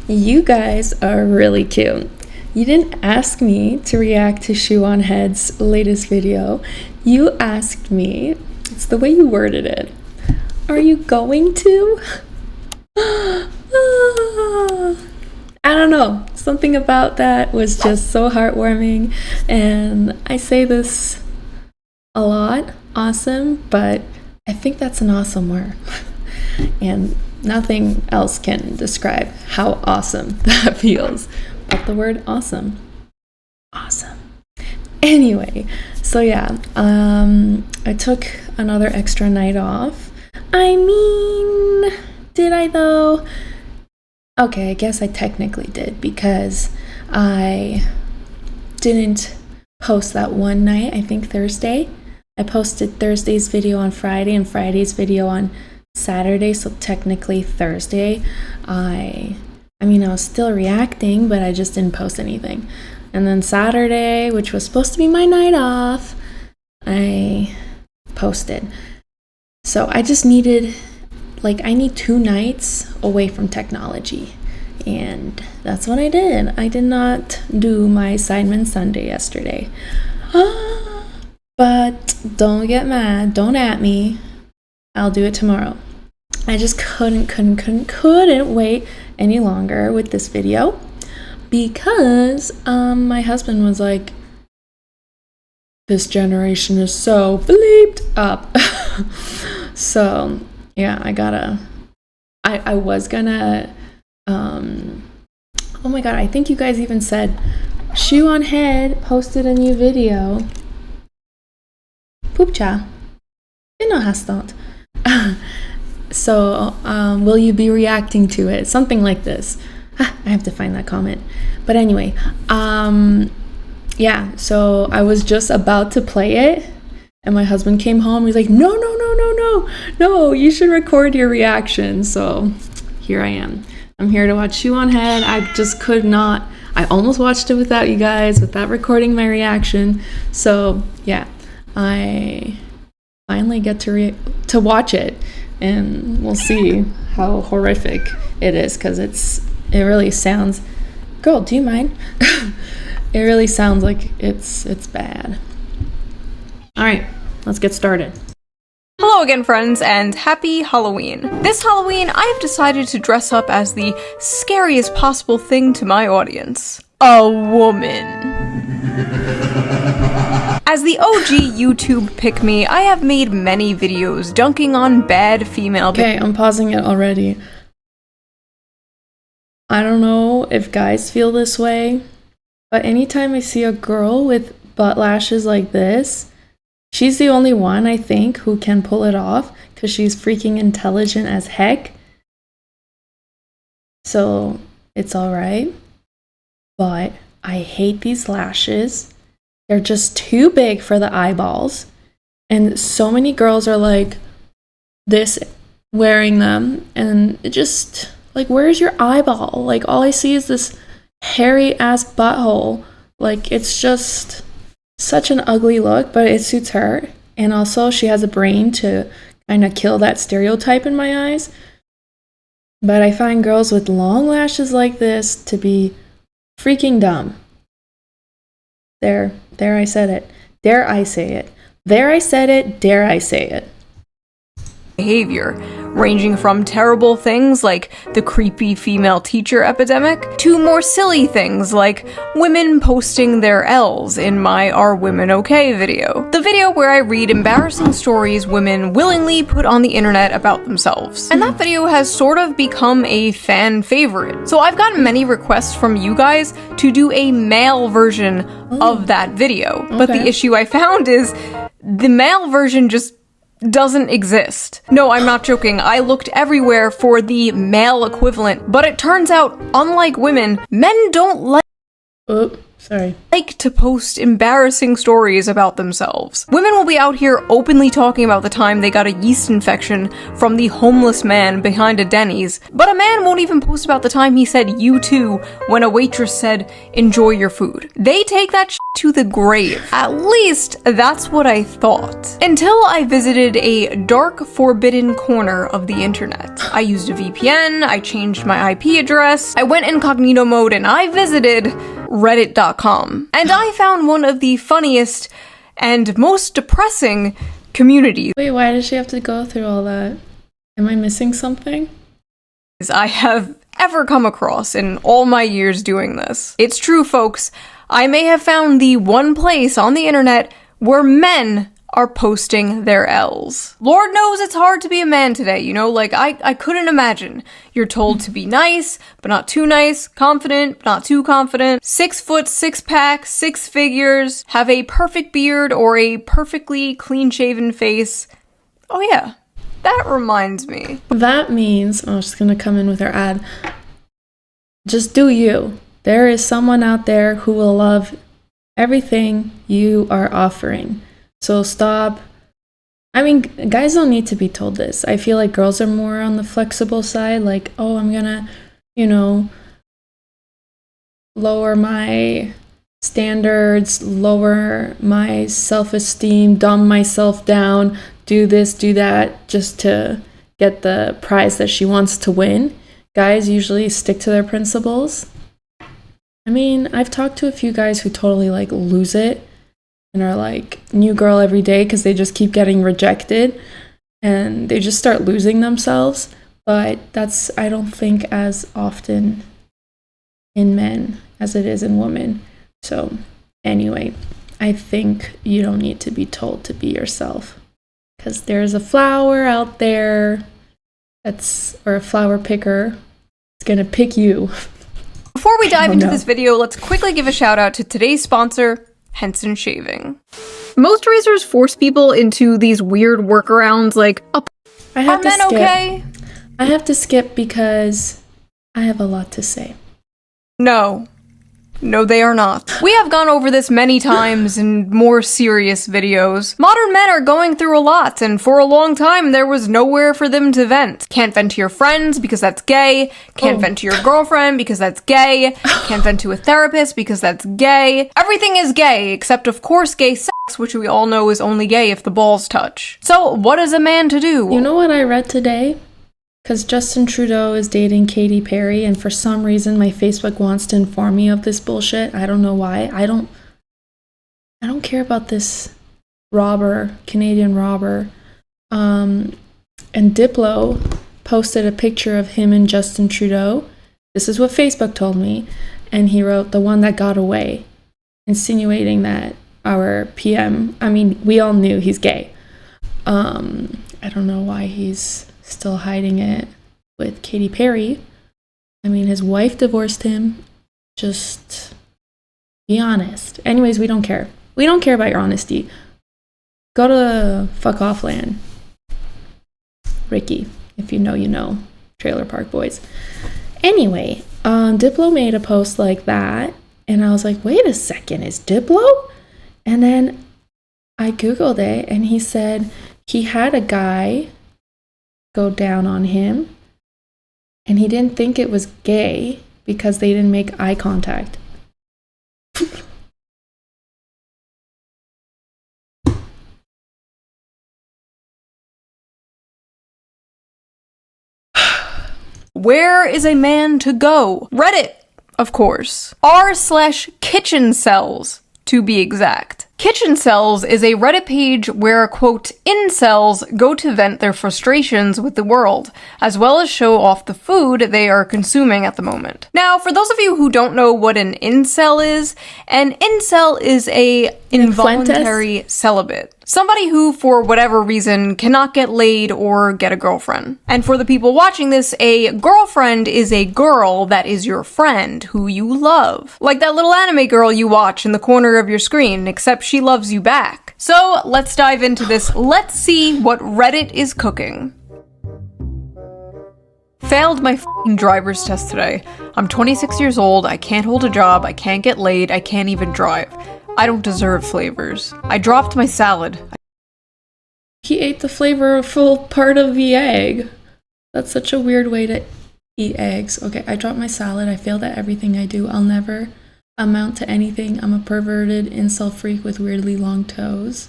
You guys are really cute. You didn't ask me to react to SHOE0NHEAD's latest video. You asked me, it's the way you worded it. Are you going to? I don't know. Something about that was just so heartwarming. And I say this a lot, awesome, but I think that's an awesome word. And nothing else can describe how awesome that feels but the word awesome. Awesome. Anyway, so yeah, I took another extra night off. I mean, did I though? Okay, I guess I technically did because I didn't post that one night, I think Thursday. I posted Thursday's video on Friday and Friday's video on Saturday, so technically Thursday I was still reacting, but I just didn't post anything. And then Saturday, which was supposed to be my night off, I posted. So I just needed, I need 2 nights away from technology. And that's what I did. I did not do my assignment Sunday yesterday. But don't get mad. Don't at me. I'll do it tomorrow. I just couldn't wait any longer with this video because my husband was like, this generation is so bleeped up. So yeah, I was gonna oh my god, I think you guys even said SHOE0NHEAD posted a new video. Poopcha. No hastat. So, will you be reacting to it? Something like this. I have to find that comment. But anyway, yeah, so I was just about to play it, and my husband came home. He's like, no, you should record your reaction. So here I am. I'm here to watch SHOE0NHEAD. I just could not. I almost watched it without you guys, without recording my reaction. So yeah, I finally get to watch it. And we'll see how horrific it is, because it really sounds, girl, do you mind? It really sounds like it's bad. All right, let's get started. Hello again, friends, and happy Halloween. This Halloween, I have decided to dress up as the scariest possible thing to my audience. A woman. As the OG YouTube pick-me, I have made many videos dunking on bad female. Okay, I'm pausing it already. I don't know if guys feel this way, but anytime I see a girl with butt lashes like this, she's the only one, I think, who can pull it off because she's freaking intelligent as heck. So it's alright. But I hate these lashes. They're just too big for the eyeballs. And so many girls are like this wearing them. And it just, where's your eyeball? All I see is this hairy ass butthole. It's just such an ugly look, but it suits her. And also she has a brain to kind of kill that stereotype in my eyes. But I find girls with long lashes like this to be freaking dumb. There I said it. Dare I say it. There I said it. Dare I say it. Behavior, ranging from terrible things like the creepy female teacher epidemic, to more silly things like women posting their L's in my Are Women Okay video. The video where I read embarrassing stories women willingly put on the internet about themselves. And that video has sort of become a fan favorite. So I've gotten many requests from you guys to do a male version of that video. Okay. But the issue I found is the male version just doesn't exist. No, I'm not joking. I looked everywhere for the male equivalent, but it turns out, unlike women, men don't like— Sorry. Like to post embarrassing stories about themselves. Women will be out here openly talking about the time they got a yeast infection from the homeless man behind a Denny's, but a man won't even post about the time he said "you too" when a waitress said "enjoy your food." They take that to the grave. At least that's what I thought. Until I visited a dark, forbidden corner of the internet. I used a VPN, I changed my IP address, I went incognito mode, and I visited reddit.com. And I found one of the funniest and most depressing communities Wait, why did she have to go through all that? Am I missing something? I have ever come across in all my years doing this. It's true, folks. I may have found the one place on the internet where men are posting their L's. Lord knows it's hard to be a man today, you know, like I couldn't imagine. You're told to be nice, but not too nice, confident, but not too confident, 6 foot, 6 pack, 6 figures, have a perfect beard or a perfectly clean-shaven face. Oh yeah, that reminds me. That means, I'm just gonna come in with her ad. Just do you. There is someone out there who will love everything you are offering. So stop. I mean, guys don't need to be told this. I feel like girls are more on the flexible side, like, oh, I'm gonna, you know, lower my standards, lower my self-esteem, dumb myself down, do this, do that, just to get the prize that she wants to win. Guys usually stick to their principles. I mean, I've talked to a few guys who totally like lose it and are like new girl every day because they just keep getting rejected and they just start losing themselves. But that's, I don't think, as often in men as it is in women. So anyway, I think you don't need to be told to be yourself, because there's a flower out there or a flower picker that's gonna pick you. Before we dive into this video, let's quickly give a shout out to today's sponsor, Henson Shaving. Most razors force people into these weird workarounds like, are men okay? I have to skip because I have a lot to say. No, they are not. We have gone over this many times in more serious videos. Modern men are going through a lot, and for a long time there was nowhere for them to vent. Can't vent to your friends because that's gay. Can't vent to your girlfriend because that's gay. Can't vent to a therapist because that's gay. Everything is gay, except of course gay sex, which we all know is only gay if the balls touch. So what is a man to do? You know what I read today? Because Justin Trudeau is dating Katy Perry, and for some reason my Facebook wants to inform me of this bullshit. I don't know why. I don't care about this Canadian robber. And Diplo posted a picture of him and Justin Trudeau. This is what Facebook told me. And he wrote, "the one that got away," insinuating that our PM, I mean, we all knew he's gay. I don't know why he's still hiding it with Katy Perry. I mean, his wife divorced him. Just be honest. Anyways, we don't care. We don't care about your honesty. Go to fuck off land. Ricky, if you know, you know. Trailer Park Boys. Anyway, Diplo made a post like that, and I was like, wait a second, is Diplo? And then I Googled it, and he said he had a guy go down on him, and he didn't think it was gay because they didn't make eye contact. Where is a man to go? Reddit, of course. r/kitchencels, to be exact. Kitchencels is a Reddit page where, quote, incels go to vent their frustrations with the world, as well as show off the food they are consuming at the moment. Now, for those of you who don't know what an incel is a involuntary celibate. Somebody who, for whatever reason, cannot get laid or get a girlfriend. And for the people watching this, a girlfriend is a girl that is your friend, who you love. Like that little anime girl you watch in the corner of your screen, except she loves you back. So let's dive into this. Let's see what Reddit is cooking. failed my f***ing driver's test today. I'm 26 years old, I can't hold a job, I can't get laid, I can't even drive. I don't deserve flavors. I dropped my salad. He ate the flavorful part of the egg. That's such a weird way to eat eggs. Okay, I dropped my salad. I failed at everything I do. I'll never amount to anything. I'm a perverted incel freak with weirdly long toes.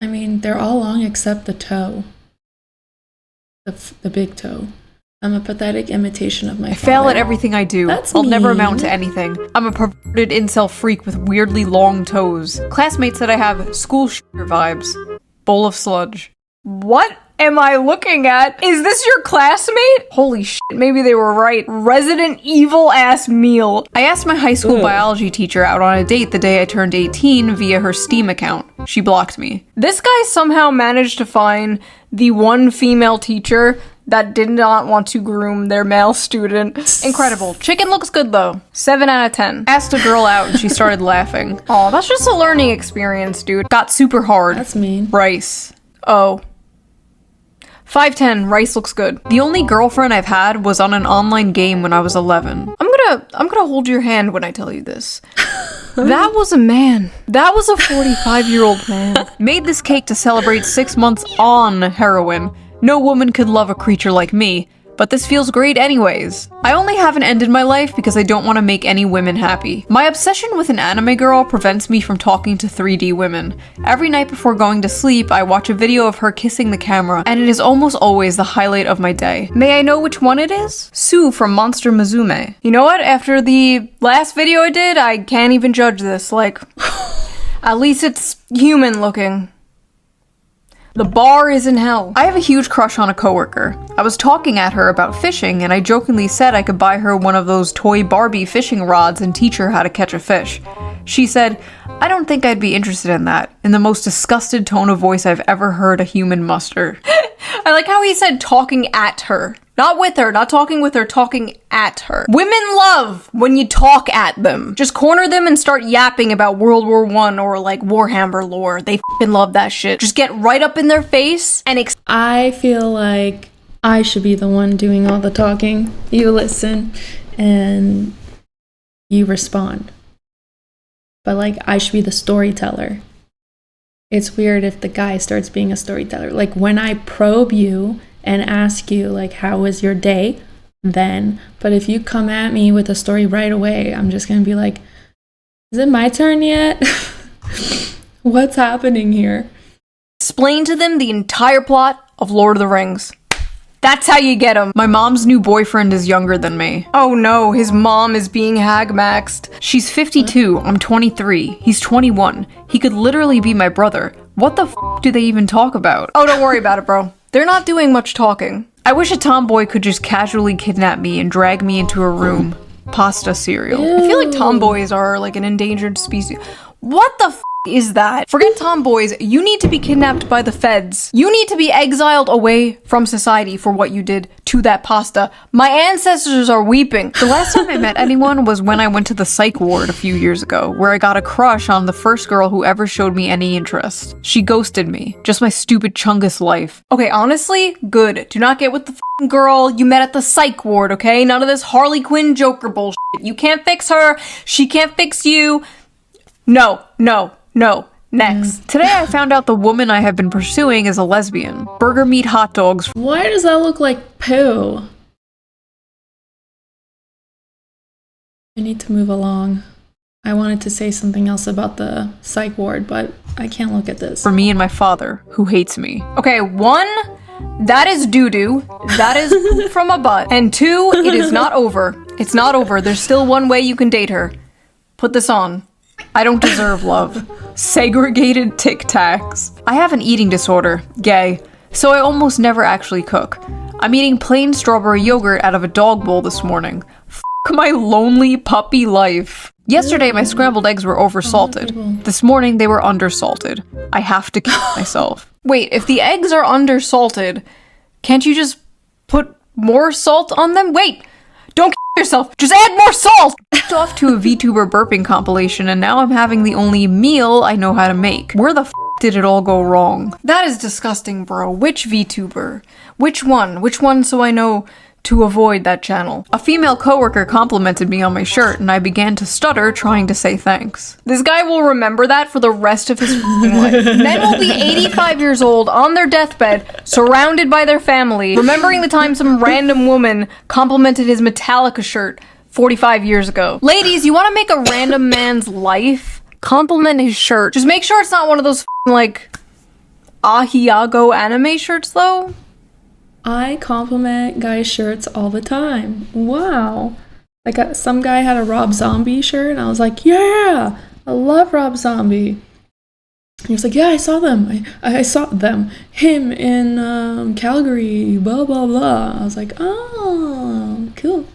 I mean, they're all long except the toe. The big toe. I'm a pathetic imitation of my father. I fail at everything I do. I'll never amount to anything. I'm a perverted incel freak with weirdly long toes. Classmates said I have school shooter vibes. Bowl of sludge. What am I looking at? Is this your classmate? Holy shit, maybe they were right. Resident Evil ass meal. I asked my high school biology teacher out on a date the day I turned 18 via her Steam account. She blocked me. This guy somehow managed to find the one female teacher that did not want to groom their male student. Incredible. Chicken looks good though. 7 out of 10. Asked a girl out and she started laughing. Aw, that's just a learning experience, dude. Got super hard. That's mean. Rice. Oh. 5'10", rice looks good. The only girlfriend I've had was on an online game when I was 11. I'm gonna hold your hand when I tell you this. That was a man. That was a 45-year-old man. Made this cake to celebrate 6 months on heroin. No woman could love a creature like me, but this feels great anyways. I only haven't ended my life because I don't want to make any women happy. My obsession with an anime girl prevents me from talking to 3D women. Every night before going to sleep, I watch a video of her kissing the camera, and it is almost always the highlight of my day. May I know which one it is? Sue from Monster Musume. You know what? After the last video I did, I can't even judge this. Like, at least it's human looking. The bar is in hell. I have a huge crush on a coworker. I was talking at her about fishing and I jokingly said I could buy her one of those toy Barbie fishing rods and teach her how to catch a fish. She said, "I don't think I'd be interested in that," in the most disgusted tone of voice I've ever heard a human muster. I like how he said talking at her. Not with her, not talking with her, talking at her. Women love when you talk at them. Just corner them and start yapping about World War I or like Warhammer lore. They f***ing love that shit. Just get right up in their face and I feel like I should be the one doing all the talking. You listen and you respond. But like, I should be the storyteller. It's weird if the guy starts being a storyteller. Like when I probe you and ask you like, how was your day? Then, but if you come at me with a story right away, I'm just gonna be like, is it my turn yet? What's happening here? Explain to them the entire plot of Lord of the Rings. That's how you get them. My mom's new boyfriend is younger than me. Oh no, his mom is being hag-maxed. She's 52, I'm 23, he's 21. He could literally be my brother. What the f*** do they even talk about? Oh, don't worry about it, bro. They're not doing much talking. I wish a tomboy could just casually kidnap me and drag me into a room. Pasta cereal. Ew. I feel like tomboys are like an endangered species. What the f*** is that? Forget tomboys, you need to be kidnapped by the feds. You need to be exiled away from society for what you did to that pasta. My ancestors are weeping. The last time I met anyone was when I went to the psych ward a few years ago, where I got a crush on the first girl who ever showed me any interest. She ghosted me. Just my stupid Chungus life. Okay, honestly, good. Do not get with the f***ing girl you met at the psych ward, okay? None of this Harley Quinn Joker bullshit. You can't fix her. She can't fix you. No. Next. Today I found out the woman I have been pursuing is a lesbian. Burger meat hot dogs. Why does that look like poo? I need to move along. I wanted to say something else about the psych ward, but I can't look at this. For me and my father, who hates me. Okay, 1, that is doo-doo. That is poop from a butt. And 2, it is not over. It's not over. There's still one way you can date her. Put this on. I don't deserve love. Segregated Tic Tacs. I have an eating disorder, gay, so I almost never actually cook. I'm eating plain strawberry yogurt out of a dog bowl this morning. F*** my lonely puppy life. Yesterday my scrambled eggs were oversalted. This morning they were undersalted. I have to kill myself. Wait, if the eggs are undersalted, can't you just put more salt on them? Wait! Don't kill yourself! Just add more salt! Off to a VTuber burping compilation and now I'm having the only meal I know how to make. Where the f did it all go wrong? That is disgusting, bro. Which VTuber? Which one? Which one so I know to avoid that channel? A female coworker complimented me on my shirt and I began to stutter trying to say thanks. This guy will remember that for the rest of his life. Men will be 85 years old on their deathbed, surrounded by their family, remembering the time some random woman complimented his Metallica shirt 45 years ago. Ladies, you want to make a random man's life? Compliment his shirt. Just make sure it's not one of those like Ahiago anime shirts though. I compliment guys' shirts all the time. Wow. Like some guy had a Rob Zombie shirt and I was like, yeah, I love Rob Zombie. He was like, yeah, I saw them. I saw them. Him in Calgary, blah, blah, blah. I was like, oh, cool.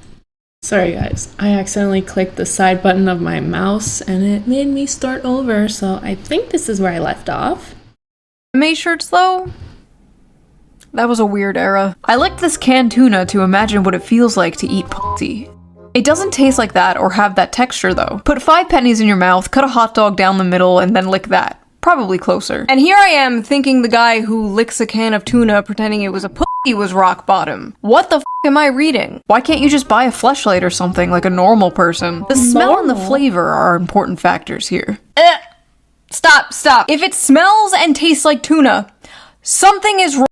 Sorry, guys. I accidentally clicked the side button of my mouse and it made me start over. So I think this is where I left off. Anime shirts, though? That was a weird era. I licked this canned tuna to imagine what it feels like to eat pussy. It doesn't taste like that or have that texture, though. Put 5 pennies in your mouth, cut a hot dog down the middle, and then lick that. Probably closer. And here I am thinking the guy who licks a can of tuna pretending it was a pussy was rock bottom. What the f am I reading? Why can't you just buy a fleshlight or something like a normal person? The smell and the flavor are important factors here. Stop. If it smells and tastes like tuna, something is wrong.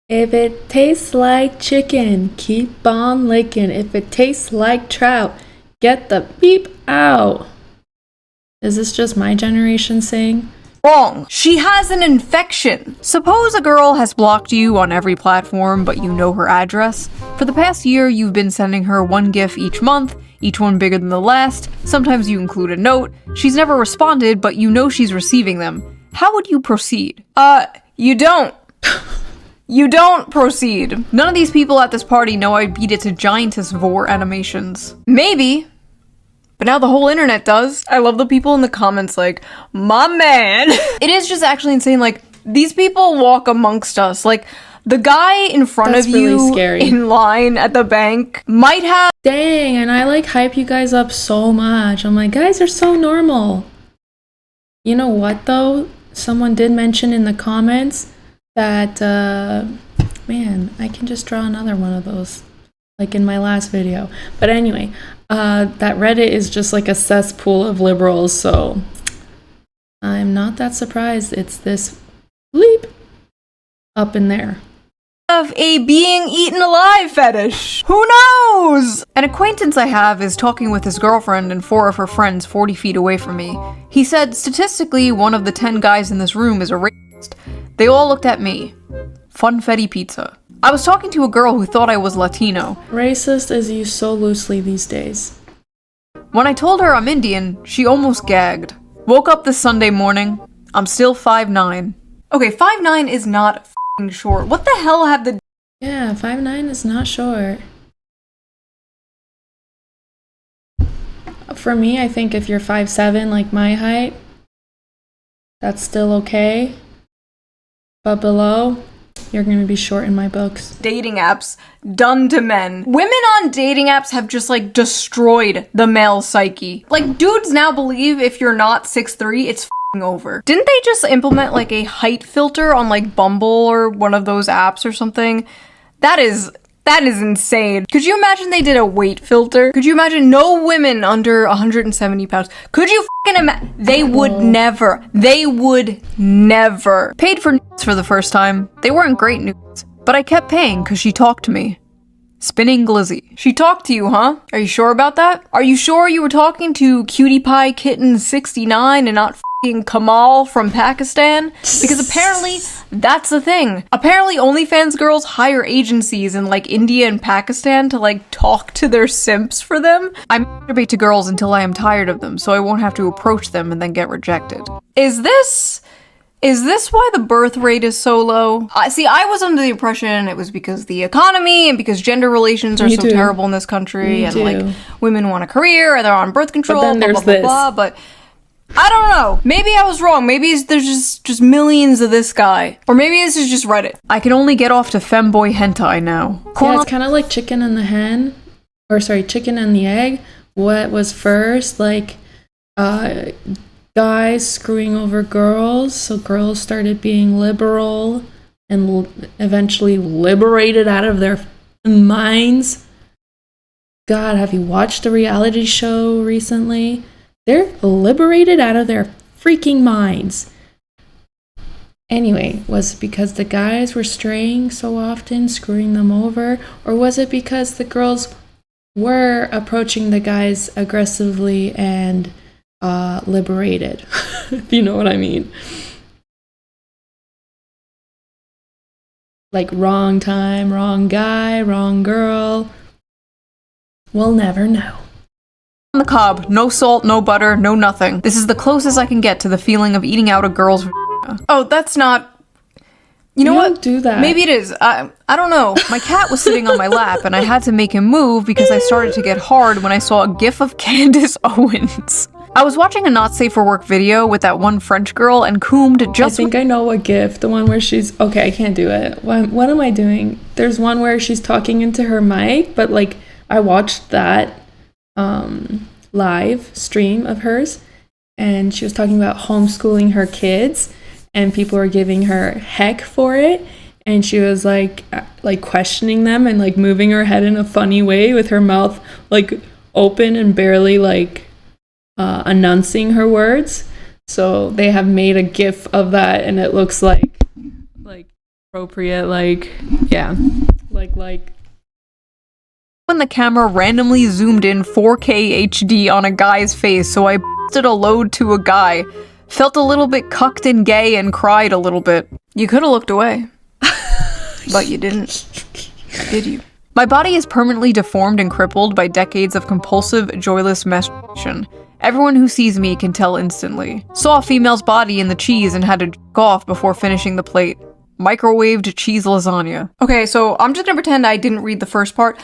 If it tastes like chicken, keep on licking. If it tastes like trout, get the beep out. Is this just my generation saying? Wrong. She has an infection. Suppose a girl has blocked you on every platform, but you know her address. For the past year, you've been sending her one GIF each month, each one bigger than the last. Sometimes you include a note. She's never responded, but you know she's receiving them. How would you proceed? You don't. You don't proceed. None of these people at this party know I beat it to giantess vor animations. Maybe. But now the whole internet does. I love the people in the comments like, my man. It is just actually insane. Like, these people walk amongst us. Like, the guy in front of you really scary. In line at the bank might have— Dang, and I like hype you guys up so much. I'm like, guys are so normal. You know what though? Someone did mention in the comments that, man, I can just draw another one of those. Like in my last video. But anyway, that Reddit is just like a cesspool of liberals, so I'm not that surprised it's this bleep up in there. Of a being eaten alive fetish. Who knows? An acquaintance I have is talking with his girlfriend and 4 of her friends 40 feet away from me. He said, statistically, 1 of the 10 guys in this room is a racist. They all looked at me. Funfetti pizza. I was talking to a girl who thought I was Latino. Racist is used so loosely these days. When I told her I'm Indian, she almost gagged. Woke up this Sunday morning. I'm still 5'9". Okay, 5'9" is not f***ing short. What the hell have the— Yeah, 5'9" is not short. For me, I think if you're 5'7", like my height, that's still okay. But below, you're gonna be short in my books. Dating apps done to men. Women on dating apps have just like destroyed the male psyche. Like dudes now believe if you're not 6'3", it's f***ing over. Didn't they just implement like a height filter on like Bumble or one of those apps or something? That is insane. Could you imagine they did a weight filter? Could you imagine no women under 170 pounds? Could you f***ing imagine? They would never. They would never. Paid for nudes for the first time. They weren't great nudes, but I kept paying because she talked to me. Spinning glizzy. She talked to you, huh? Are you sure about that? Are you sure you were talking to Cutie Pie Kitten 69 and not f***ing Kamal from Pakistan? Because apparently that's the thing. Apparently OnlyFans girls hire agencies in like India and Pakistan to like talk to their simps for them. I masturbate to girls until I am tired of them so I won't have to approach them and then get rejected. Is this why the birth rate is so low? See, I was under the impression it was because the economy and because gender relations are so terrible in this country and like women want a career and they're on birth control, but then blah, there's blah, blah, blah, but I don't know. Maybe I was wrong. Maybe there's just millions of this guy. Or maybe this is just Reddit. I can only get off to femboy hentai now. Yeah, it's kind of like chicken and the hen. Or sorry, chicken and the egg. What was first? Like, guys screwing over girls, so girls started being liberal and eventually liberated out of their minds. God, have you watched a reality show recently? They're liberated out of their freaking minds. Anyway, was it because the guys were straying so often, screwing them over? Or was it because the girls were approaching the guys aggressively and liberated? If you know what I mean. Like wrong time, wrong guy, wrong girl. We'll never know. On the cob, no salt, no butter, no nothing. This is the closest I can get to the feeling of eating out a girl's vagina. Oh, that's not... You know what? Do that. Maybe it is. I don't know. My cat was sitting on my lap and I had to make him move because I started to get hard when I saw a gif of Candace Owens. I was watching a not safe for work video with that one French girl and coomed just... I think I know what gif. The one where she's... Okay, I can't do it. What am I doing? There's one where she's talking into her mic, but like I watched that live stream of hers and she was talking about homeschooling her kids and people were giving her heck for it, and she was like questioning them and like moving her head in a funny way with her mouth like open and barely like announcing her words. So they have made a gif of that and it looks like appropriate, like yeah, like when the camera randomly zoomed in 4K HD on a guy's face, so I busted a load to a guy, felt a little bit cucked and gay, and cried a little bit. You could have looked away. But you didn't. Did you? My body is permanently deformed and crippled by decades of compulsive, joyless masturbation. Everyone who sees me can tell instantly. Saw a female's body in the cheese and had to jerk off before finishing the plate. Microwaved cheese lasagna. Okay, so I'm just gonna pretend I didn't read the first part.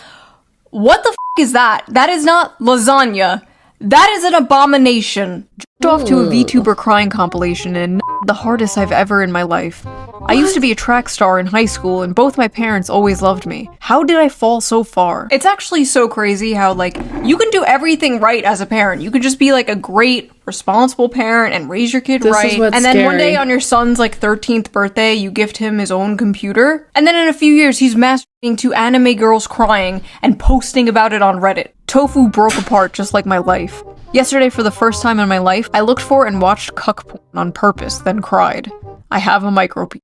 What the f*** is that? That is not lasagna. That is an abomination. Jerked off to a VTuber crying compilation and the hardest I've ever in my life. I used to be a track star in high school and both my parents always loved me. How did I fall so far? It's actually so crazy how like you can do everything right as a parent. You can just be like a great responsible parent and raise your kid right. And then one day on your son's like 13th birthday, you gift him his own computer. And then in a few years, he's masturbating to anime girls crying and posting about it on Reddit. Tofu broke apart just like my life. Yesterday, for the first time in my life, I looked for and watched cuck porn on purpose, then cried. I have a micropenis.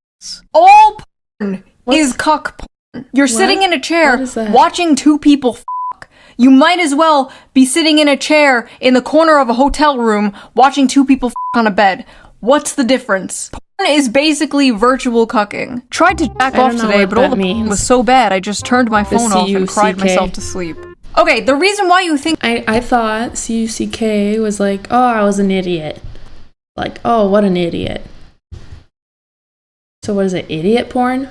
All porn is cuck porn. You're sitting in a chair watching two people fuck. You might as well be sitting in a chair in the corner of a hotel room watching two people fuck on a bed. What's the difference? Porn is basically virtual cucking. Tried to jack off today, but all the porn was so bad I just turned my phone off and cried myself to sleep. Okay, the reason why you think- I thought C-U-C-K was like, oh, I was an idiot. Like, oh, what an idiot. So what is it, idiot porn?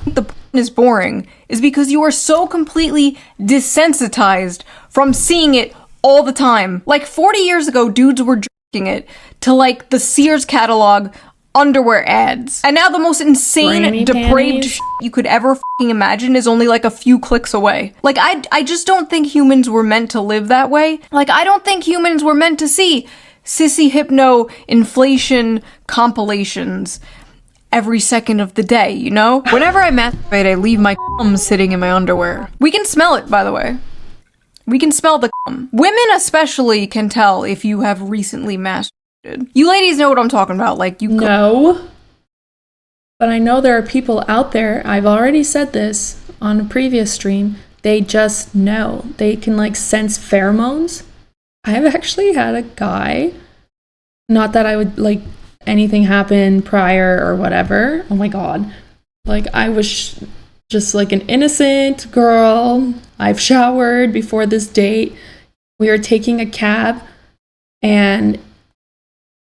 The porn is boring is because you are so completely desensitized from seeing it all the time. Like 40 years ago, dudes were jerking it to like the Sears catalog underwear ads. And now the most insane, depraved shit you could ever f***ing imagine is only like a few clicks away. Like, I just don't think humans were meant to live that way. Like, I don't think humans were meant to see sissy hypno inflation compilations every second of the day, you know? Whenever I masturbate, I leave my cum sitting in my underwear. We can smell it, by the way. We can smell the cum. Women especially can tell if you have recently masturbated. You ladies know what I'm talking about, like you- No. But I know there are people out there, I've already said this on a previous stream, they just know. They can like sense pheromones. I've actually had a guy, not that I would like anything happen prior or whatever, oh my god. Like I was just like an innocent girl, I've showered before this date, we were taking a cab and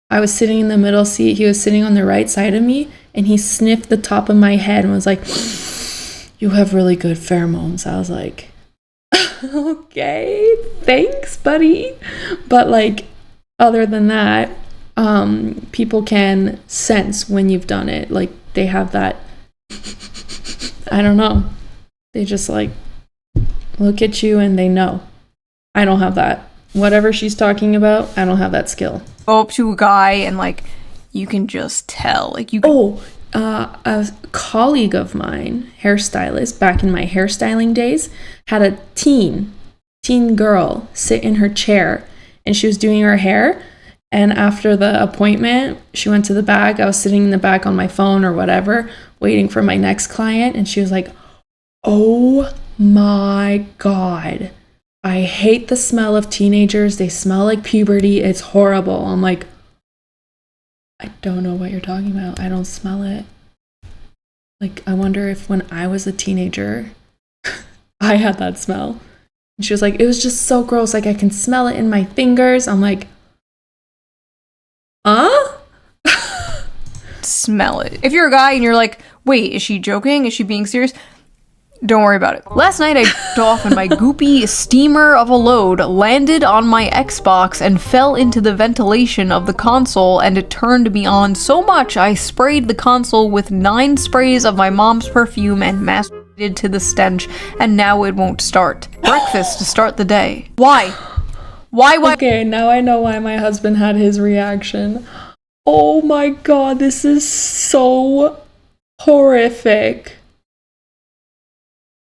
I was sitting in the middle seat, he was sitting on the right side of me, and he sniffed the top of my head and was like, you have really good pheromones. I was like, okay, thanks, buddy. But like, other than that, people can sense when you've done it. Like, they have that, I don't know. They just like, look at you and they know. I don't have that. Whatever she's talking about, I don't have that skill. Go up to a guy and like you can just tell. Like you can A colleague of mine, hairstylist, back in my hairstyling days, had a teen girl sit in her chair and she was doing her hair. And after the appointment, she went to the back. I was sitting in the back on my phone or whatever, waiting for my next client. And she was like, "Oh my God, I hate the smell of teenagers. They smell like puberty. It's horrible." I'm like, I don't know what you're talking about. I don't smell it. Like, I wonder if when I was a teenager, I had that smell. And she was like, it was just so gross. Like, I can smell it in my fingers. I'm like, smell it. If you're a guy and you're like, wait, is she joking? Is she being serious? Don't worry about it. Last night I jerked off and my goopy steamer of a load landed on my Xbox and fell into the ventilation of the console, and it turned me on so much I sprayed the console with 9 sprays of my mom's perfume and masturbated to the stench, and now it won't start. Breakfast to start the day. Why? Why? Okay, now I know why my husband had his reaction. Oh my God, this is so horrific.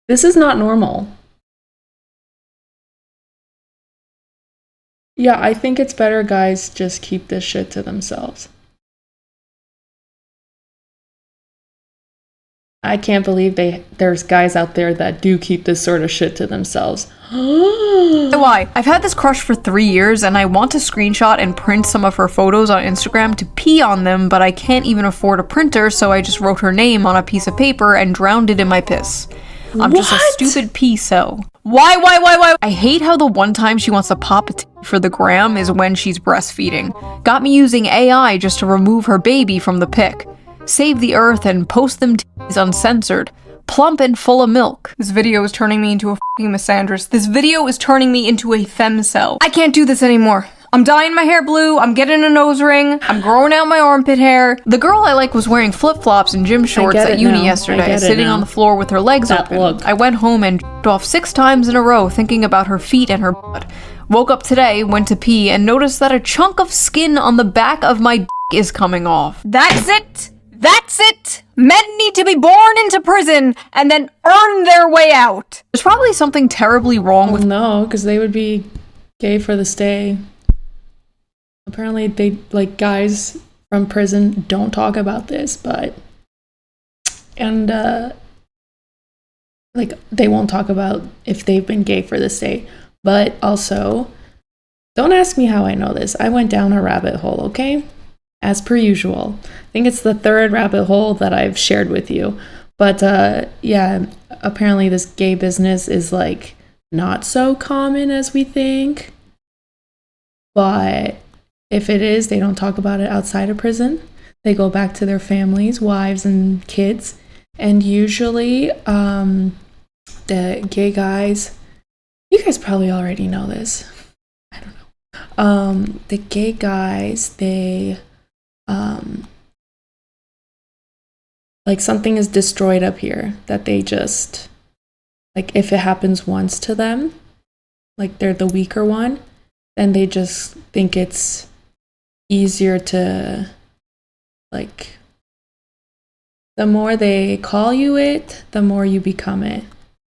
This is not normal. Yeah, I think it's better guys just keep this shit to themselves. I can't believe there's guys out there that do keep this sort of shit to themselves. Why? I've had this crush for 3 years and I want to screenshot and print some of her photos on Instagram to pee on them, but I can't even afford a printer, so I just wrote her name on a piece of paper and drowned it in my piss. I'm just a stupid pea-cell. Why? I hate how the one time she wants to pop a tea for the gram is when she's breastfeeding. Got me using AI just to remove her baby from the pic. Save the earth and post them teas uncensored. Plump and full of milk. This video is turning me into a fucking misandrist. This video is turning me into a femcel. I can't do this anymore. I'm dyeing my hair blue, I'm getting a nose ring, I'm growing out my armpit hair. The girl I like was wearing flip-flops and gym shorts at uni yesterday, sitting on the floor with her legs open. I went home and jerked off 6 times in a row thinking about her feet and her butt. Woke up today, went to pee, and noticed that a chunk of skin on the back of my dick is coming off. That's it! That's it! Men need to be born into prison and then earn their way out. There's probably something terribly wrong with— No, because they would be gay for the stay. Apparently guys from prison don't talk about this, but they won't talk about if they've been gay for the stay. But also, don't ask me how I know this. I went down a rabbit hole, okay? As per usual. I think it's the 3rd rabbit hole that I've shared with you. But yeah, apparently this gay business is like not so common as we think. But if it is, they don't talk about it outside of prison. They go back to their families, wives and kids. And usually the gay guys, you guys probably already know this. I don't know. The gay guys, they like something is destroyed up here that they just, like, if it happens once to them, like they're the weaker one, then they just think it's easier to, like, the more they call you it, the more you become it,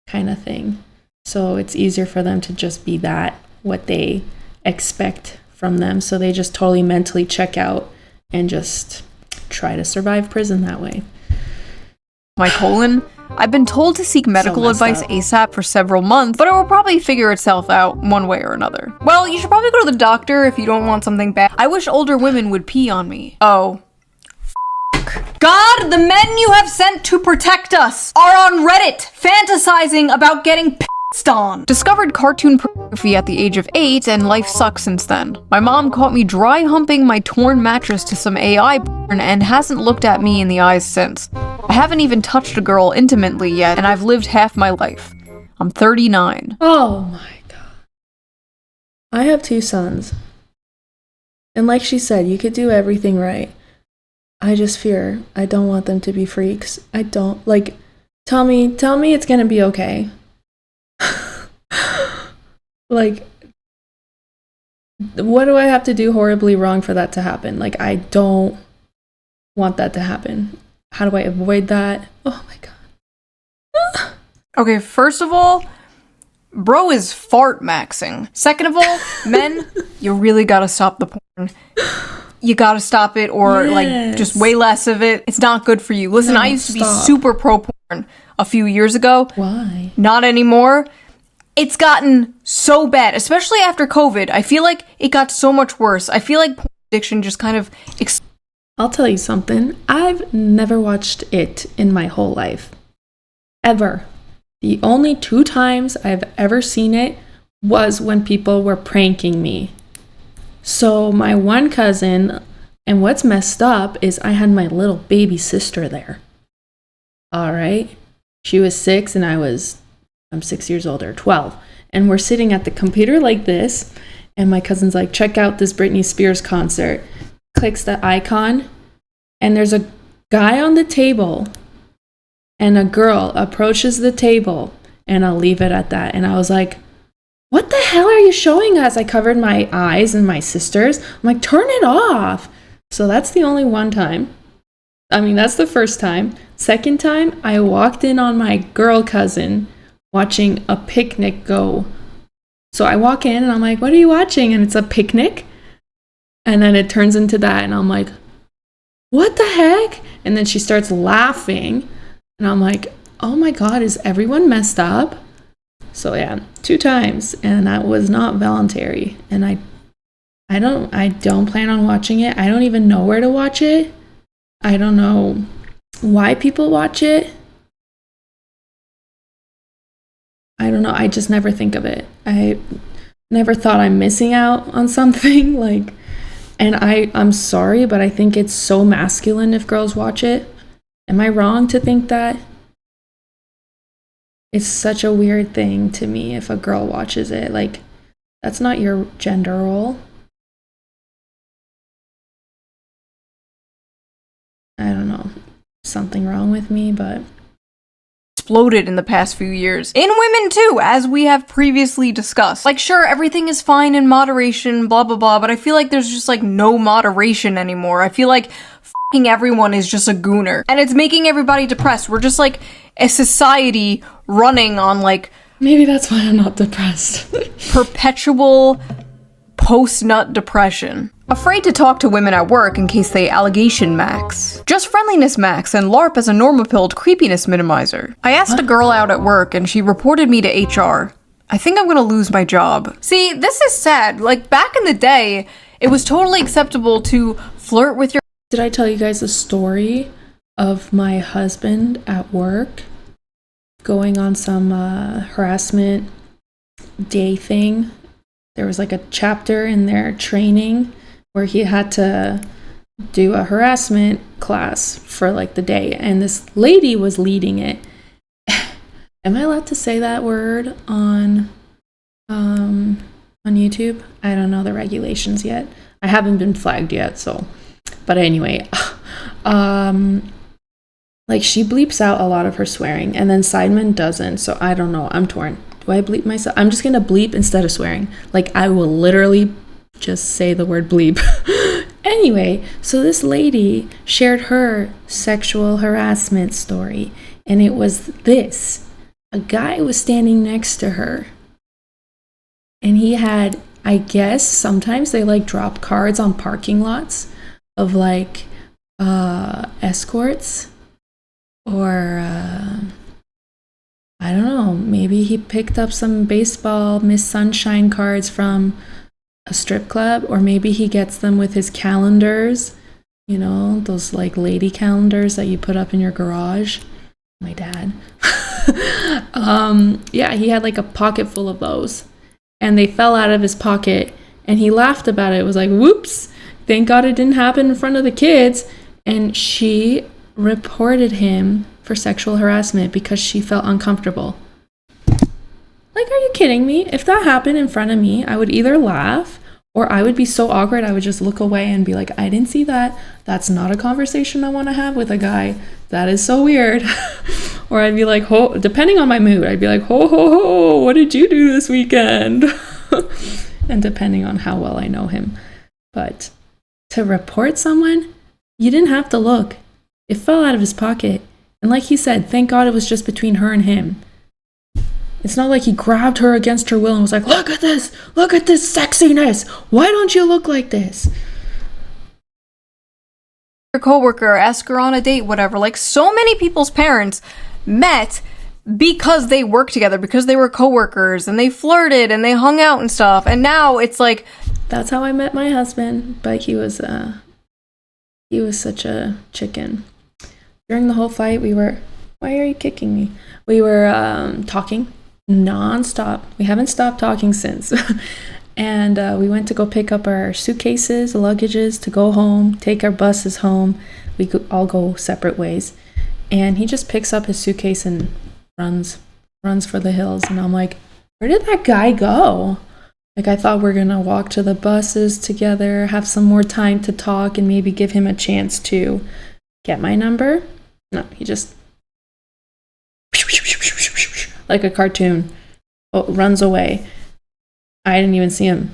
kind of thing. So it's easier for them to just be that, what they expect from them. So they just totally mentally check out and just try to survive prison that way. My colon. I've been told to seek medical advice ASAP for several months, but it will probably figure itself out one way or another. Well, you should probably go to the doctor if you don't want something bad. I wish older women would pee on me. Oh. God, the men you have sent to protect us are on Reddit fantasizing about getting pissed on. Discovered cartoon pornography at the age of 8 and life sucks since then. My mom caught me dry humping my torn mattress to some AI porn and hasn't looked at me in the eyes since. I haven't even touched a girl intimately yet, and I've lived half my life. I'm 39. Oh my God. I have 2 sons. And like she said, you could do everything right. I just fear. I don't want them to be freaks. I don't, like, tell me it's gonna be okay. Like, what do I have to do horribly wrong for that to happen? Like, I don't want that to happen. How do I avoid that? Oh my God. Okay, first of all, bro is fart maxing. Second of all, men, you really gotta stop the porn. You gotta stop it, or like just way less of it. It's not good for you. Listen, No, I used to be stop. super pro porn a few years ago. Why? Not anymore. It's gotten so bad, especially after COVID. I feel like it got so much worse. I feel like porn addiction just kind of I'll tell you something. I've never watched it in my whole life. Ever. The only 2 times I've ever seen it was when people were pranking me. So my one cousin, and what's messed up is I had my little baby sister there. All right? She was 6 and I'm 6 years older, 12. And we're sitting at the computer like this, and my cousin's like, check out this Britney Spears concert. Clicks the icon, and there's a guy on the table, and a girl approaches the table, and I'll leave it at that. And I was like, what the hell are you showing us? I covered my eyes and my sister's. I'm like, turn it off. So that's the only one time. I mean, that's the first time. Second time, I walked in on my girl cousin watching a picnic go. So I walk in and I'm like, what are you watching? And it's a picnic. And then it turns into that. And I'm like, what the heck? And then she starts laughing. And I'm like, oh my God, is everyone messed up? So yeah, 2 times. And that was not voluntary. And I don't plan on watching it. I don't even know where to watch it. I don't know why people watch it. I don't know. I just never think of it. I never thought I'm missing out on something. Like, and I'm sorry, but I think it's so masculine if girls watch it. Am I wrong to think that? It's such a weird thing to me if a girl watches it. Like, that's not your gender role. I don't know. Something wrong with me, but exploded in the past few years. In women too, as we have previously discussed. Like, sure, everything is fine in moderation, blah blah blah, but I feel like there's just like no moderation anymore. I feel like fucking everyone is just a gooner. And it's making everybody depressed. We're just like a society running on like maybe that's why I'm not depressed. perpetual post-nut depression. Afraid to talk to women at work in case they allegation max. Just friendliness max and LARP as a normal-pilled creepiness minimizer. I asked a girl out at work and she reported me to HR. I think I'm gonna lose my job. See, this is sad. Like, back in the day, it was totally acceptable to flirt with your— Did I tell you guys a story of my husband at work going on some harassment day thing? There was like a chapter in their training where he had to do a harassment class for like the day, and this lady was leading it. Am I allowed to say that word on YouTube? I don't know the regulations yet. I haven't been flagged yet, so. But anyway, like, she bleeps out a lot of her swearing, and then Sidemen doesn't, so I don't know. I'm torn. Do I bleep myself? I'm just gonna bleep instead of swearing. Like, I will literally just say the word bleep. Anyway, so this lady shared her sexual harassment story, and it was this. A guy was standing next to her, and he had, I guess, sometimes they like drop cards on parking lots of like escorts, or I don't know, maybe he picked up some baseball Miss Sunshine cards from a strip club, or maybe he gets them with his calendars, you know, those like lady calendars that you put up in your garage. My dad. Yeah, he had like a pocket full of those, and they fell out of his pocket, and he laughed about it. It was like, whoops, thank God it didn't happen in front of the kids. And she reported him for sexual harassment because she felt uncomfortable. Like, are you kidding me? If that happened in front of me, I would either laugh, or I would be so awkward I would just look away and be like, I didn't see that. That's not a conversation I want to have with a guy. That is so weird. Or I'd be like, ho, depending on my mood, I'd be like, ho, ho, ho, what did you do this weekend? and depending on how well I know him. But to report someone, you didn't have to look. It fell out of his pocket. And like he said, thank God it was just between her and him. It's not like he grabbed her against her will and was like, look at this sexiness. Why don't you look like this? Your coworker, ask her on a date, whatever. Like, so many people's parents met because they worked together, because they were coworkers, and they flirted and they hung out and stuff. And now it's like, that's how I met my husband, but he was such a chicken. During the whole fight, why are you kicking me? We were talking nonstop. We haven't stopped talking since. And we went to go pick up our suitcases, luggages to go home, take our buses home. We could all go separate ways. And he just picks up his suitcase and runs for the hills. And I'm like, where did that guy go? Like, I thought we were going to walk to the buses together, have some more time to talk, and maybe give him a chance to get my number. No, he just, like a cartoon, runs away. I didn't even see him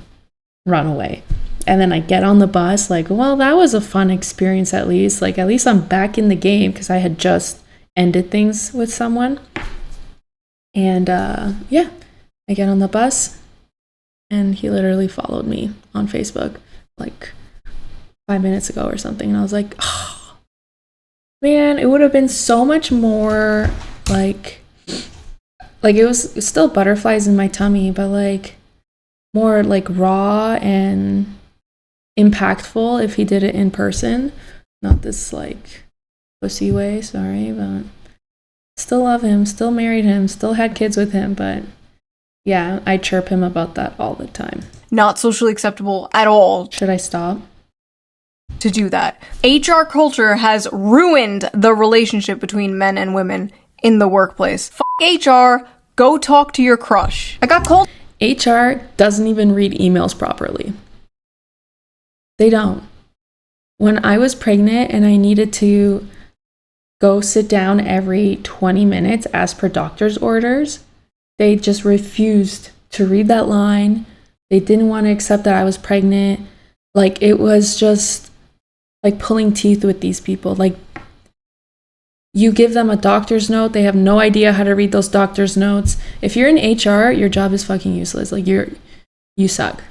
run away. And then I get on the bus, like, well, that was a fun experience at least. Like, at least I'm back in the game because I had just ended things with someone. And yeah, I get on the bus and he literally followed me on Facebook like 5 minutes ago or something. And I was like, oh, man, it would have been so much more like it was still butterflies in my tummy, but like more like raw and impactful if he did it in person. Not this like pussy way, sorry, but still love him, still married him, still had kids with him, but yeah, I chirp him about that all the time. Not socially acceptable at all. Should I stop? To do that. HR culture has ruined the relationship between men and women in the workplace. HR, go talk to your crush. I got cold. HR doesn't even read emails properly. They don't. When I was pregnant and I needed to go sit down every 20 minutes as per doctor's orders, they just refused to read that line. They didn't want to accept that I was pregnant. Like, it was just like pulling teeth with these people. Like, you give them a doctor's note, they have no idea how to read those doctor's notes. If you're in HR, your job is fucking useless. Like, you suck.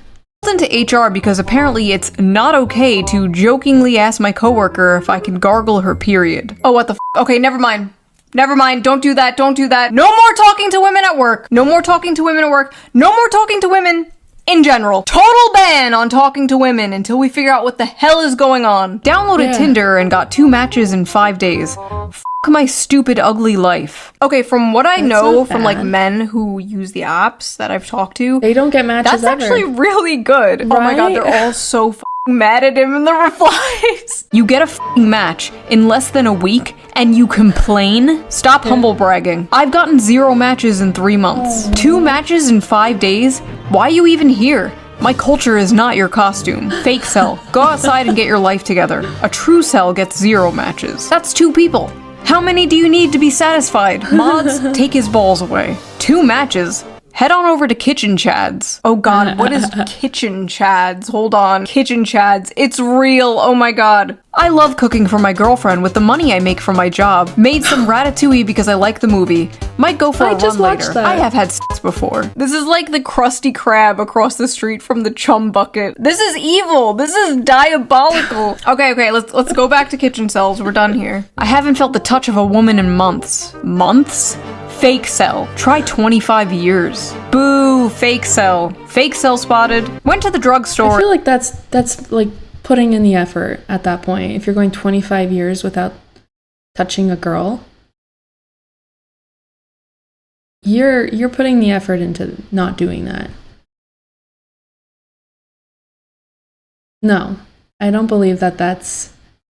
Into HR because apparently it's not okay to jokingly ask my coworker if I can gargle her period. Oh, what the Okay, never mind. Never mind, don't do that, don't do that. No more talking to women at work. No more talking to women at work. No more talking to women in general. Total ban on talking to women until we figure out what the hell is going on. Downloaded Tinder and got 2 matches in 5 days. My stupid, ugly life. Okay, from what I know from like men who use the apps that I've talked to, they don't get matches. That's actually really good. Right? Oh my god, they're all so mad at him in the replies. You get a match in less than a week and you complain? Stop humble bragging. I've gotten 0 matches in 3 months. 2 matches in 5 days? Why are you even here? My culture is not your costume. Fake cell. Go outside and get your life together. A true cell gets 0 matches. That's 2 people. How many do you need to be satisfied? Mods, take his balls away. 2 matches? Head on over to Kitchen Chads. Oh god, what is Kitchen Chads? Hold on. Kitchen Chads. It's real. Oh my god. I love cooking for my girlfriend with the money I make from my job. Made some ratatouille because I like the movie. Might go for a run later. I have had sex before. This is like the Krusty Krab across the street from the chum bucket. This is evil. This is diabolical. Okay, let's go back to Kitchen Cells. We're done here. I haven't felt the touch of a woman in months. Months? Fake cell. Try 25 years. Boo, fake cell. Fake cell spotted. Went to the drugstore. I feel like that's like putting in the effort at that point. If you're going 25 years without touching a girl, you're putting the effort into not doing that. No, I don't believe that that's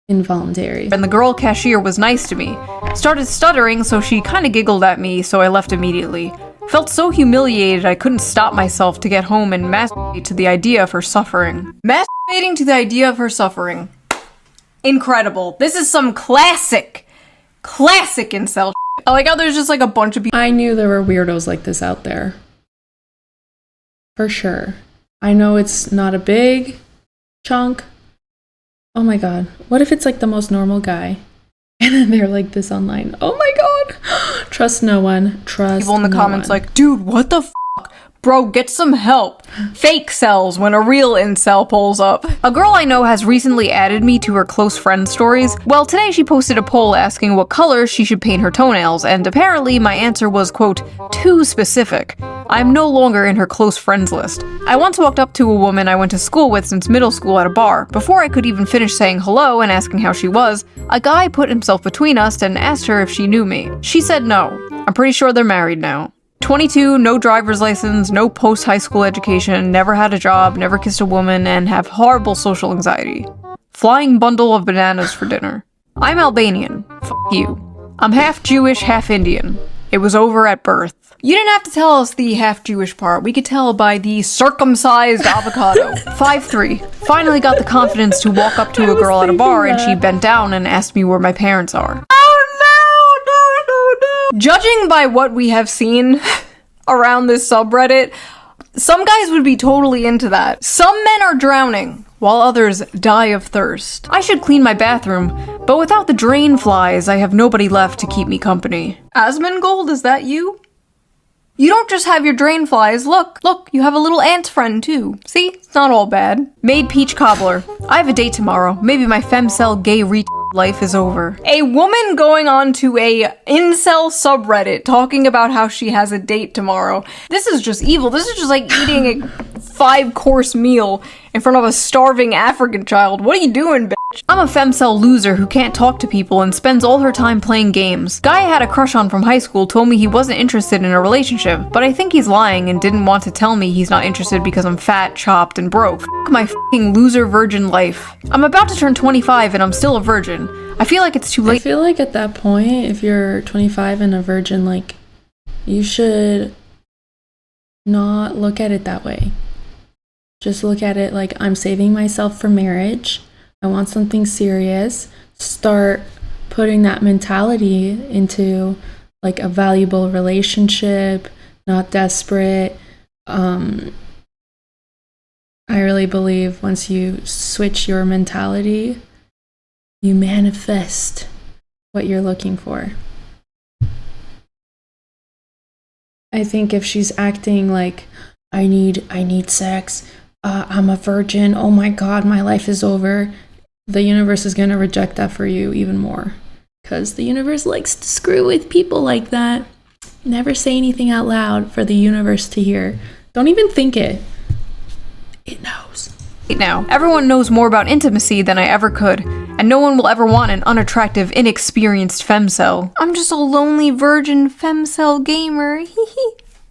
involuntary. And the girl cashier was nice to me. Started stuttering, so she kinda giggled at me, so I left immediately. Felt so humiliated I couldn't stop myself to get home and masturbate to the idea of her suffering. Masturbating to the idea of her suffering. Incredible. This is some classic incel shit. I like how there's just like a bunch of people. I knew there were weirdos like this out there. For sure. I know it's not a big chunk. Oh my god. What if it's like the most normal guy? And then they're like this online. Oh my god. Trust no one. Trust People in the no comments one. like, dude, what the f***? Bro, get some help. Fake cells when a real incel pulls up. A girl I know has recently added me to her close friend stories. Well, today she posted a poll asking what color she should paint her toenails, and apparently my answer was, quote, too specific. I'm no longer in her close friends list. I once walked up to a woman I went to school with since middle school at a bar. Before I could even finish saying hello and asking how she was, a guy put himself between us and asked her if she knew me. She said no. I'm pretty sure they're married now. 22, no driver's license, no post-high school education, never had a job, never kissed a woman, and have horrible social anxiety. Flying bundle of bananas for dinner. I'm Albanian. F*** you. I'm half Jewish, half Indian. It was over at birth. You didn't have to tell us the half Jewish part. We could tell by the circumcised avocado. 5'3". Finally got the confidence to walk up to a girl at a bar and she bent down and asked me where my parents are. Judging by what we have seen around this subreddit, some guys would be totally into that. Some men are drowning, while others die of thirst. I should clean my bathroom, but without the drain flies, I have nobody left to keep me company. Asmongold, is that you? You don't just have your drain flies. Look, you have a little ant friend too. See? It's not all bad. Made peach cobbler. I have a date tomorrow. Maybe my femcel gay life is over. A woman going on to a incel subreddit talking about how she has a date tomorrow. This is just evil. This is just like eating a 5-course meal in front of a starving African child. What are you doing, bitch? I'm a femcel loser who can't talk to people and spends all her time playing games. Guy I had a crush on from high school told me he wasn't interested in a relationship, but I think he's lying and didn't want to tell me he's not interested because I'm fat, chopped, and broke. F*** my f***ing loser virgin life. I'm about to turn 25 and I'm still a virgin. I feel like it's too late. I feel like at that point, if you're 25 and a virgin, like, you should not look at it that way. Just look at it like, I'm saving myself for marriage. I want something serious. Start putting that mentality into like a valuable relationship, not desperate. I really believe once you switch your mentality, you manifest what you're looking for. I think if she's acting like, I need sex, I'm a virgin, oh my god, my life is over, the universe is going to reject that for you even more. Because the universe likes to screw with people like that. Never say anything out loud for the universe to hear. Don't even think it. It knows. Now, everyone knows more about intimacy than I ever could, and no one will ever want an unattractive, inexperienced femcel. I'm just a lonely virgin femcel gamer,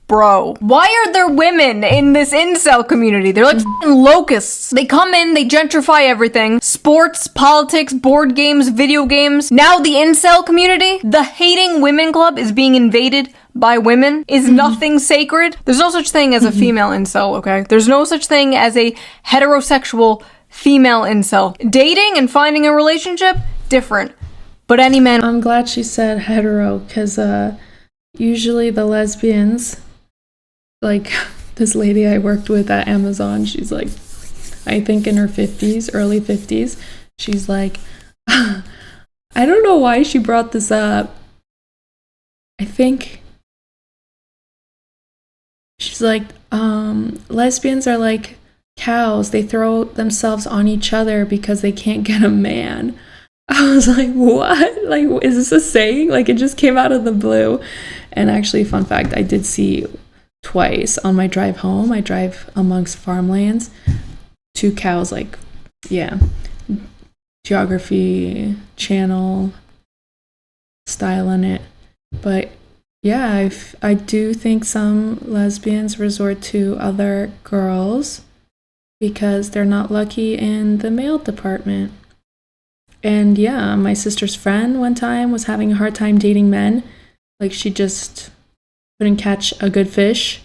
Bro, why are there women in this incel community? They're like f***ing locusts. They come in, they gentrify everything. Sports, politics, board games, video games. Now the incel community, the hating women club is being invaded by women. Is nothing sacred? There's no such thing as a female incel, okay? There's no such thing as a heterosexual female incel. Dating and finding a relationship, different. But any man... I'm glad she said hetero, because usually the lesbians... Like, this lady I worked with at Amazon, she's like, I think in her 50s, early 50s, she's like, I don't know why she brought this up. I think, she's like, lesbians are like cows. They throw themselves on each other because they can't get a man. I was like, what? Like, is this a saying? Like, it just came out of the blue. And actually, fun fact, I did see... twice on my drive home. I drive amongst farmlands. 2 cows, like, yeah, Geography Channel style in it. But yeah, I do think some lesbians resort to other girls because they're not lucky in the male department. And yeah, my sister's friend one time was having a hard time dating men. Like, she just couldn't catch a good fish.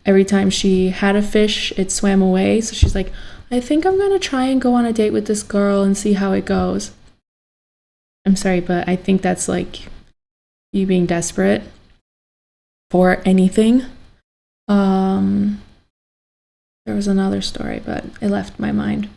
Every time she had a fish, it swam away. So she's like, I think I'm going to try and go on a date with this girl and see how it goes. I'm sorry, but I think that's like you being desperate for anything. There was another story, but it left my mind.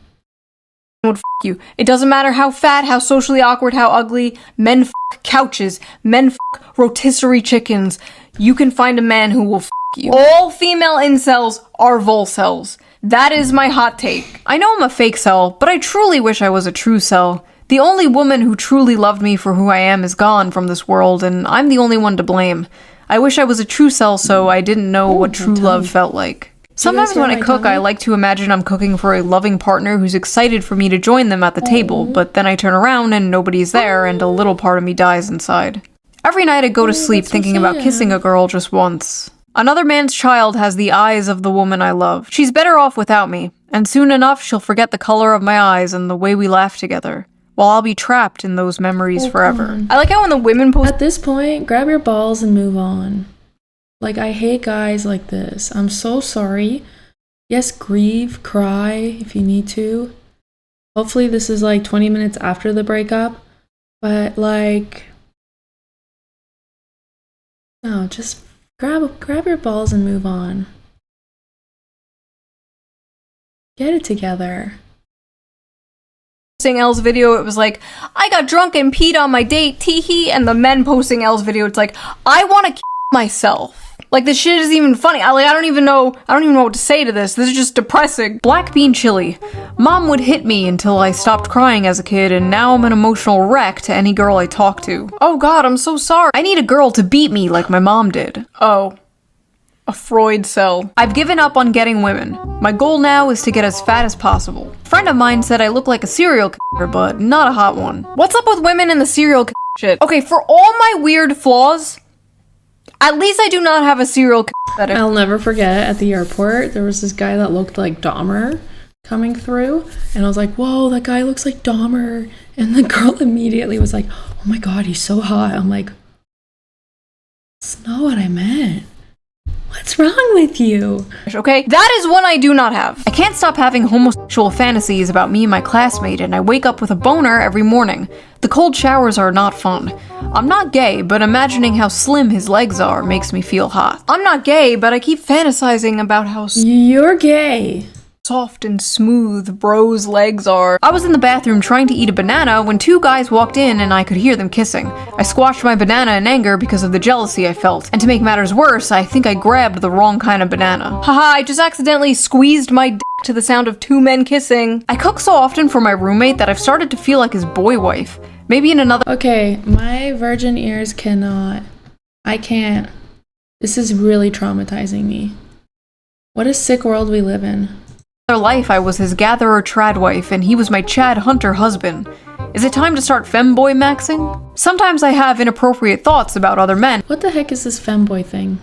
Would f you. It doesn't matter how fat, how socially awkward, how ugly. Men f couches. Men f rotisserie chickens. You can find a man who will f you. All female incels are volcels. That is my hot take. I know I'm a fake cell, but I truly wish I was a true cell. The only woman who truly loved me for who I am is gone from this world, and I'm the only one to blame. I wish I was a true cell so I didn't know what true love felt like. Sometimes when I cook, I like to imagine I'm cooking for a loving partner who's excited for me to join them at the table, but then I turn around and nobody's there and a little part of me dies inside. Every night I go to sleep thinking about kissing a girl just once. Another man's child has the eyes of the woman I love. She's better off without me, and soon enough she'll forget the color of my eyes and the way we laugh together, while I'll be trapped in those memories forever. I like how when the women post— At this point, grab your balls and move on. Like, I hate guys like this. I'm so sorry. Yes, grieve, cry if you need to. Hopefully this is like 20 minutes after the breakup. But like, no, just grab your balls and move on. Get it together. Elle's video, it was like, I got drunk and peed on my date, teehee, and the men posting Elle's video, it's like, I want to kill myself. Like, this shit isn't even funny. I don't even know what to say to this. This is just depressing. Black bean chili. Mom would hit me until I stopped crying as a kid, and now I'm an emotional wreck to any girl I talk to. Oh god, I'm so sorry. I need a girl to beat me like my mom did. Oh. A Freud cell. I've given up on getting women. My goal now is to get as fat as possible. A friend of mine said I look like a serial killer, but not a hot one. What's up with women and the serial killer shit? Okay, for all my weird flaws, at least I do not have a serial killer. I'll never forget, at the airport, there was this guy that looked like Dahmer coming through, and I was like, whoa, that guy looks like Dahmer. And the girl immediately was like, oh my god, he's so hot. I'm like, that's not what I meant. What's wrong with you? Okay, that is one I do not have. I can't stop having homosexual fantasies about me and my classmate, and I wake up with a boner every morning. The cold showers are not fun. I'm not gay, but imagining how slim his legs are makes me feel hot. I'm not gay, but I keep fantasizing about how You're gay. soft and smooth bro's legs are. I was in the bathroom trying to eat a banana when two guys walked in and I could hear them kissing. I squashed my banana in anger because of the jealousy I felt, and to make matters worse, I think I grabbed the wrong kind of banana. Haha, I just accidentally squeezed my dick to the sound of two men kissing. I cook so often for my roommate that I've started to feel like his boy wife. Maybe in another— Okay, my virgin ears cannot. I can't. This is really traumatizing me. What a sick world we live in. life I was his gatherer trad wife and he was my Chad hunter husband. Is it time to start femboy maxing? Sometimes I have inappropriate thoughts about other men. What the heck is this femboy thing?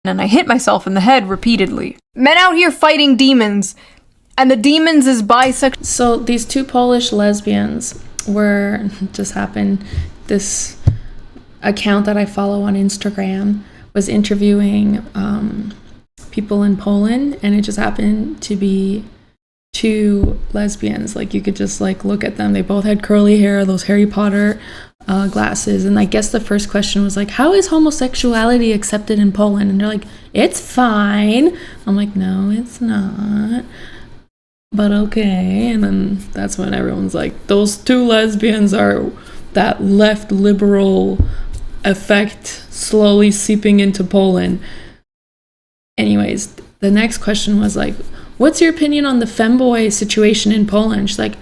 And I hit myself in the head repeatedly. Men out here fighting demons, and the demons is bisexual. So these two Polish lesbians this account that I follow on Instagram was interviewing people in Poland, and it just happened to be two lesbians. Like, you could just like look at them. They both had curly hair, those Harry Potter glasses, and I guess the first question was like, how is homosexuality accepted in Poland? And they're like, it's fine. I'm like, no, it's not, but okay. And then that's when everyone's like, those two lesbians are that left liberal effect slowly seeping into Poland. Anyways, the next question was like, what's your opinion on the femboy situation in Poland? She's like,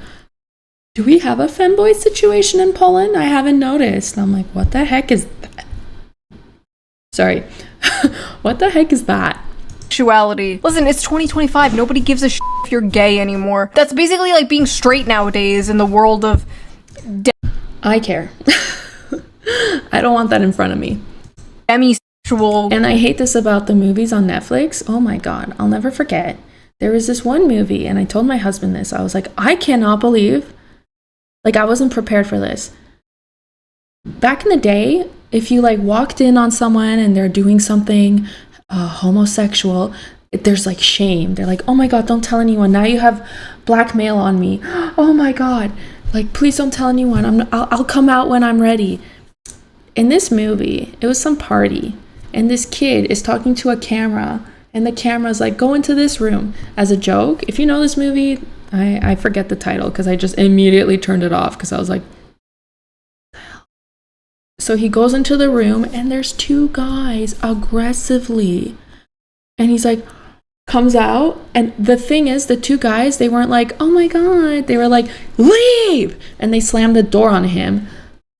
do we have a femboy situation in Poland? I haven't noticed. And I'm like, what the heck is that? Sorry. What the heck is that? Sexuality. Listen, it's 2025. Nobody gives a shit if you're gay anymore. That's basically like being straight nowadays in the world of I care. I don't want that in front of me. Demisexual. And I hate this about the movies on Netflix. Oh my god, I'll never forget. There was this one movie, and I told my husband this. I was like, I cannot believe, like, I wasn't prepared for this. Back in the day, if you like walked in on someone and they're doing something homosexual, there's like shame. They're like, oh my god, don't tell anyone. Now you have blackmail on me. Oh my god, like, please don't tell anyone. I'll come out when I'm ready. In this movie, it was some party, and this kid is talking to a camera, And the camera's like, go into this room as a joke. If you know this movie, I forget the title because I just immediately turned it off because I was like, so he goes into the room and there's two guys aggressively. And he's like, comes out. And the thing is, the two guys, they weren't like, oh my God. They were like, leave. And they slammed the door on him.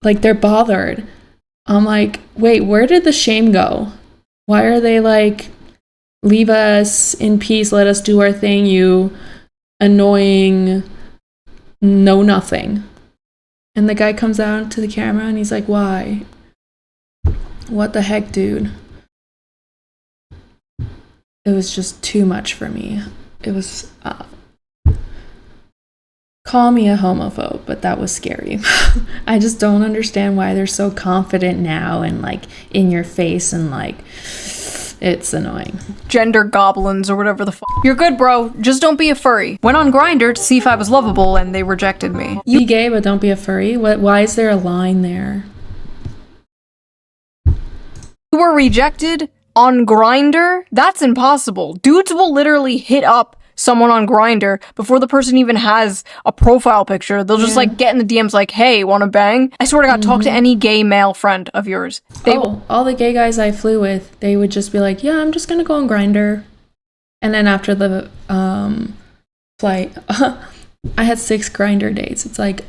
Like, they're bothered. I'm like, wait, where did the shame go? Why are they like, leave us in peace, let us do our thing, you annoying know nothing. And the guy comes out to the camera and he's like, why? What the heck, dude? It was just too much for me. It was, call me a homophobe, but that was scary. I just don't understand why they're so confident now and like in your face and like, it's annoying. Gender goblins or whatever the fuck. You're good, bro. Just don't be a furry. Went on Grindr to see if I was lovable and they rejected me. Be gay, but don't be a furry? Why is there a line there? You were rejected on Grindr? That's impossible. Dudes will literally hit up someone on Grindr before the person even has a profile picture. They'll just like get in the DMs like, hey, wanna bang? I swear to God, talk to any gay male friend of yours. All the gay guys I flew with, they would just be like, yeah, I'm just gonna go on Grindr. And then after the flight, I had 6 Grindr dates. It's like,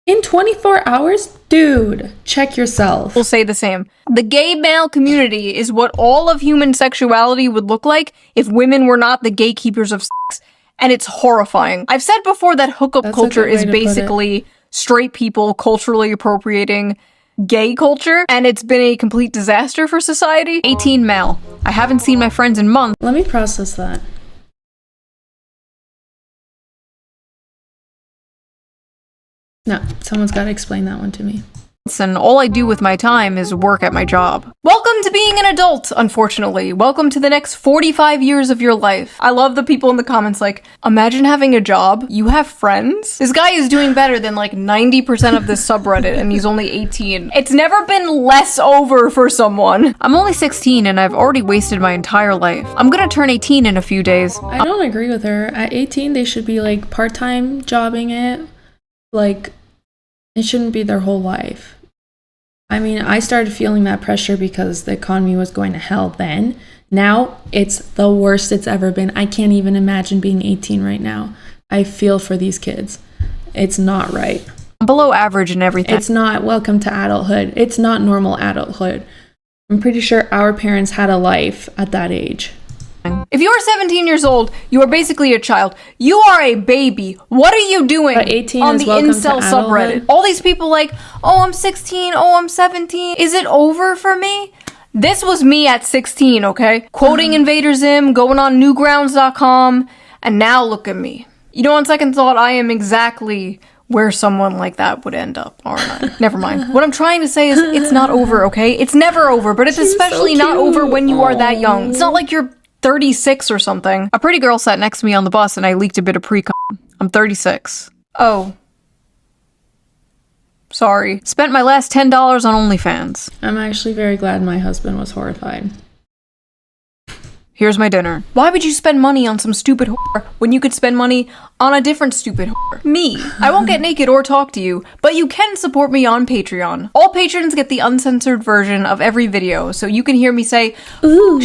in 24 hours? Dude, check yourself. We'll say the same. The gay male community is what all of human sexuality would look like if women were not the gatekeepers of sex. And it's horrifying. I've said before that hookup culture is basically straight people culturally appropriating gay culture, and it's been a complete disaster for society. 18 male. I haven't seen my friends in months. Let me process that. No, someone's got to explain that one to me. And all I do with my time is work at my job. Welcome to being an adult, unfortunately. Welcome to the next 45 years of your life. I love the people in the comments like, imagine having a job, you have friends. This guy is doing better than like 90% of this subreddit and he's only 18. It's never been less over for someone. I'm only 16 and I've already wasted my entire life. I'm gonna turn 18 in a few days. I don't agree with her. At 18, they should be like part-time jobbing it. Like, it shouldn't be their whole life. I mean, I started feeling that pressure because the economy was going to hell then. Now, it's the worst it's ever been. I can't even imagine being 18 right now. I feel for these kids. It's not right. I'm below average in everything. It's not welcome to adulthood. It's not normal adulthood. I'm pretty sure our parents had a life at that age. If you're 17 years old, you are basically a child. You are a baby. What are you doing but 18 on is the welcome incel to subreddit? adulthood? All these people like, oh, I'm 16, oh, I'm 17. Is it over for me? This was me at 16, okay? Quoting Invader Zim, going on newgrounds.com, and now look at me. You know, on second thought, I am exactly where someone like that would end up, aren't I? Never mind. What I'm trying to say is it's not over, okay? It's never over, but it's especially not over when you are that young. It's not like you're 36 or something. A pretty girl sat next to me on the bus and I leaked a bit of pre-cum. I'm 36. Oh. Sorry. Spent my last $10 on OnlyFans. I'm actually very glad my husband was horrified. Here's my dinner. Why would you spend money on some stupid whore when you could spend money on a different stupid whore? Me. I won't get naked or talk to you, but you can support me on Patreon. All patrons get the uncensored version of every video, so you can hear me say, ooh,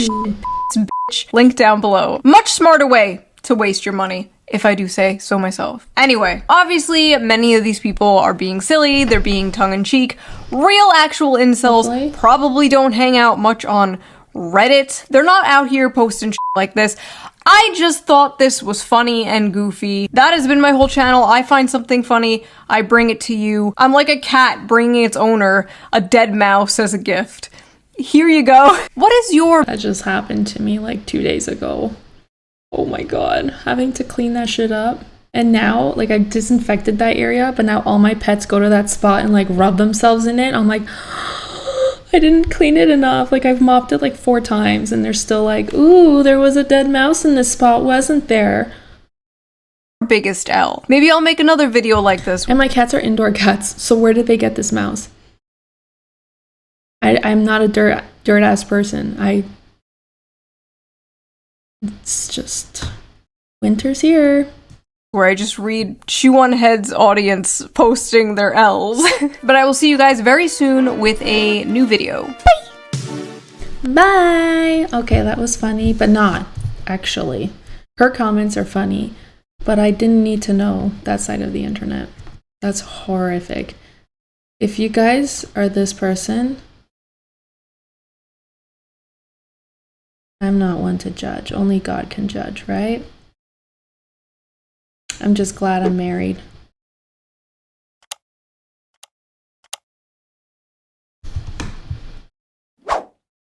bitch, link down below. Much smarter way to waste your money, if I do say so myself. Anyway, obviously many of these people are being silly, they're being tongue-in-cheek. Real actual incels probably don't hang out much on Reddit. They're not out here posting shit like this. I just thought this was funny and goofy. That has been my whole channel. I find something funny, I bring it to you. I'm like a cat bringing its owner a dead mouse as a gift. Here you go. What is your— That just happened to me like 2 days ago. Oh my God, having to clean that shit up. And now, like, I disinfected that area, but now all my pets go to that spot and like rub themselves in it. I'm like, I didn't clean it enough. Like, I've mopped it like 4 times and they're still like, ooh, there was a dead mouse in this spot, wasn't there? biggest L? Maybe I'll make another video like this. And my cats are indoor cats, so where did they get this mouse? I'm not a dirt ass person. It's just winter's here. Where I just read SHOE0NHEAD's audience posting their L's. But I will see you guys very soon with a new video. Bye! Okay, that was funny, but not, actually. Her comments are funny, but I didn't need to know that side of the internet. That's horrific. If you guys are this person, I'm not one to judge. Only God can judge, right? I'm just glad I'm married.